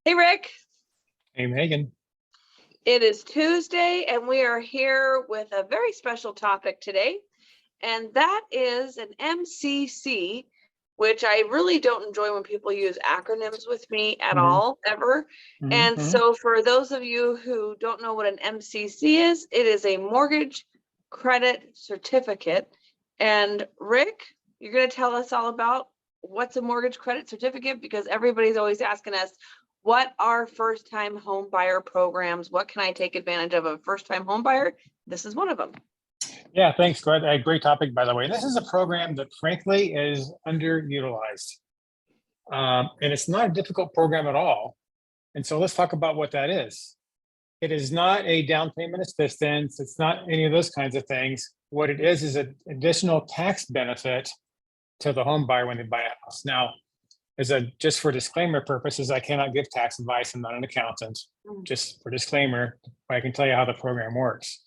Hey, Rick. Hey, Megan. It is Tuesday, and we are here with a very special topic today, and that is an MCC, which I really don't enjoy when people use acronyms with me at all, ever. And so for those of you who don't know what an MCC is, it is a mortgage credit certificate. And Rick, you're going to tell us all about what's a mortgage credit certificate, because everybody's always asking us, what are first-time home buyer programs? What can I take advantage of a first-time home buyer? This is one of them. Yeah, thanks. Great topic, by the way. This is a program that frankly is underutilized. And it's not a difficult program at all. And so let's talk about what that is. It is not a down payment assistance. It's not any of those kinds of things. What it is an additional tax benefit to the home buyer when they buy a house. Now, just for disclaimer purposes, I cannot give tax advice. I'm not an accountant. Just for disclaimer, I can tell you how the program works.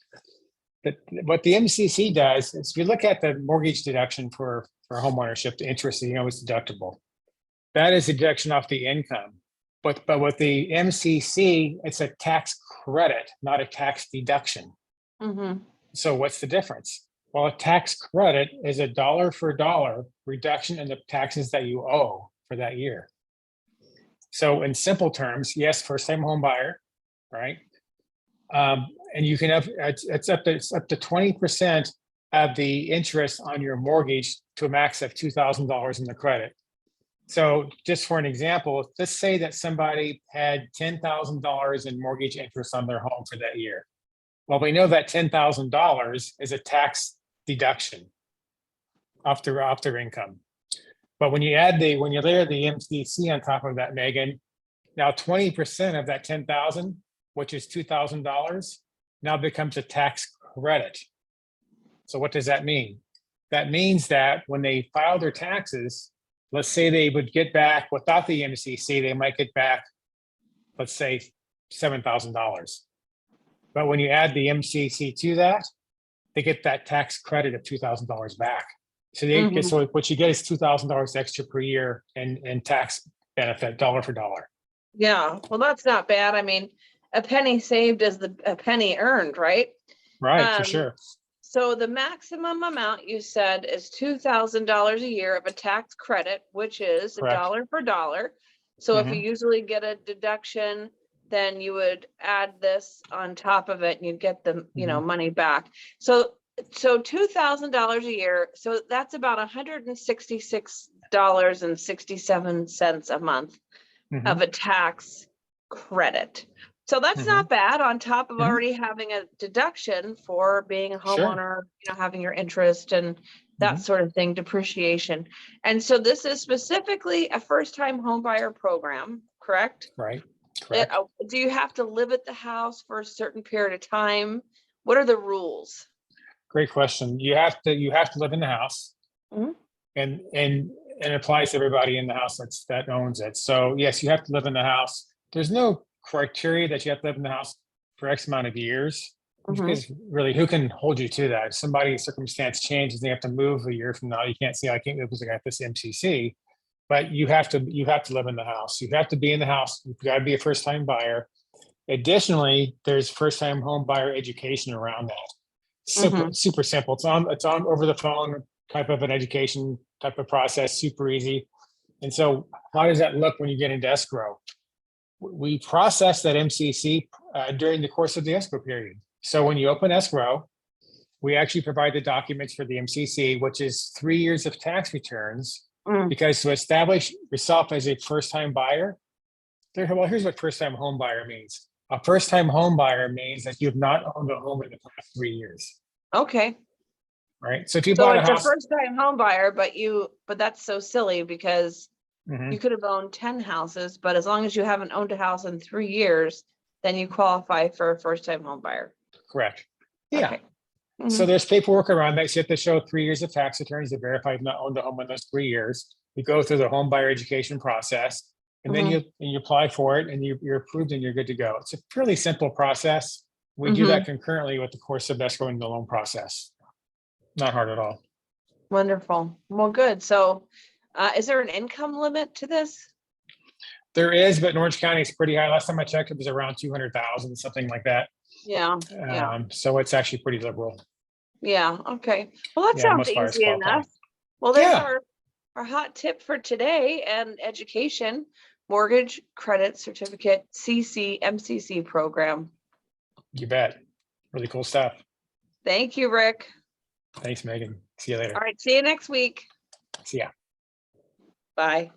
But what the MCC does is we look at the mortgage deduction for home ownership, the interest, is deductible. That is a deduction off the income. But with the MCC, it's a tax credit, not a tax deduction. So what's the difference? Well, a tax credit is a dollar for dollar reduction in the taxes that you owe for that year. So in simple terms, yes, first-time home buyer, right? And you can have it's up to 20% of the interest on your mortgage to a max of $2,000 in the credit. So just for an example, let's say that somebody had $10,000 in mortgage interest on their home for that year. Well, we know that $10,000 is a tax deduction off their income. But when you layer the MCC on top of that, Megan, now 20% of that $10,000, which is $2,000, now becomes a tax credit. So what does that mean? That means that when they file their taxes, let's say they would get back, without the MCC, they might get back, let's say $7,000. But when you add the MCC to that, they get that tax credit of $2,000 back. So so what you get is $2,000 extra per year in tax benefit, dollar for dollar. Yeah, well, that's not bad. I mean, a penny saved is a penny earned, right? Right, for sure. So the maximum amount you said is $2,000 a year of a tax credit, which is a dollar for dollar. So if you usually get a deduction, then you would add this on top of it and you'd get the money back. So $2,000 a year. So that's about $166.67 a month of a tax credit. So that's not bad, on top of already having a deduction for being a homeowner, having your interest and that sort of thing, depreciation. And so this is specifically a first-time home buyer program, correct? Right. Correct. Do you have to live at the house for a certain period of time? What are the rules? Great question. You have to live in the house, and it applies to everybody in the house that owns it. So yes, you have to live in the house. There's no criteria that you have to live in the house for X amount of years, because really, who can hold you to that? If somebody's circumstance changes, they have to move a year from now. You can't say, I can't live because I got this MCC, but you have to live in the house. You have to be in the house. You've got to be a first-time buyer. Additionally, there's first-time home buyer education around that. Super simple. It's on over the phone type of an education type of process, super easy. And so how does that look when you get into escrow? We process that MCC during the course of the escrow period. So when you open escrow, we actually provide the documents for the MCC, which is 3 years of tax returns, because to establish yourself as a first-time buyer, here's what first-time home buyer means. A first-time home buyer means that you have not owned a home in the past 3 years. Okay. Right. So if you bought a house, it's a first-time home buyer, but that's so silly, because you could have owned 10 houses, but as long as you haven't owned a house in 3 years, then you qualify for a first-time home buyer. Correct. Yeah. Okay. So there's paperwork around that. So you have to show 3 years of tax returns to verify you've not owned a home in those 3 years. You go through the home buyer education process, and then you apply for it, and you're approved, and you're good to go. It's a fairly simple process. We do that concurrently with the course of escrowing the loan process. Not hard at all. Wonderful. Well, good. So is there an income limit to this? There is, but in Orange County is pretty high. Last time I checked, it was around 200,000, something like that. Yeah, yeah, So it's actually pretty liberal. yeah. Okay. Well, that Yeah, sounds most buyers easy qualify. enough. Well, there's Yeah, our hot tip for today and education, mortgage credit certificate MCC program. you bet. Really cool stuff. Thank you, Rick. Thanks, Megan. See you later. All right, see you next week. See ya. Bye.